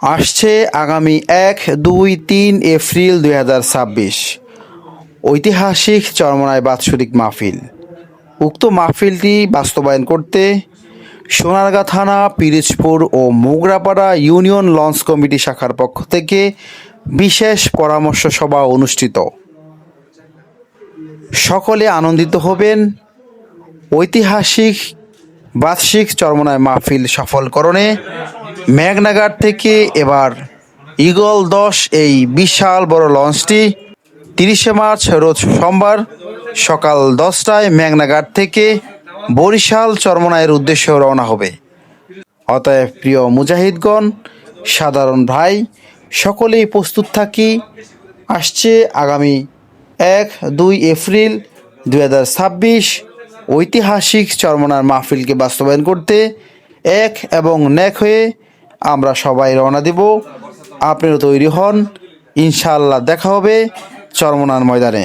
আসছে আগামী 1, 2, 3 এপ্রিল 2026 ঐতিহাসিক চরমোনাই বাৎসরিক মাহফিল। উক্ত মাহফিলটি বাস্তবায়ন করতে সোনারগাঁ থানা, পিরিজপুর ও মোগরাপাড়া ইউনিয়ন লঞ্চ কমিটি শাখার পক্ষ থেকে বিশেষ পরামর্শ সভা অনুষ্ঠিত। সকলে আনন্দিত হবেন। ঐতিহাসিক বার্ষিক চরমোনাই মাহফিল সফলকরণে মেঘনাঘাট থেকে এবার ঈগল 10 এই বিশাল বড় লঞ্চটি 30শে মার্চ রোজ সোমবার সকাল 10টায় মেঘনাঘাট থেকে বরিশাল চরমোনাইয়ের উদ্দেশ্যে রওনা হবে। অতএব প্রিয় মুজাহিদগণ, সাধারণ ভাই, সকলেই প্রস্তুত থাকি। আসছে আগামী 1, 2 এপ্রিল 2026 ঐতিহাসিক চরমোনাই মাহফিলকে বাস্তবায়ন করতে এক এবং নেক হয়ে আমরা সবাই রওনা দেব। আপনারা তৈরি হন, ইনশাআল্লাহ দেখা হবে চরমোনাই ময়দানে।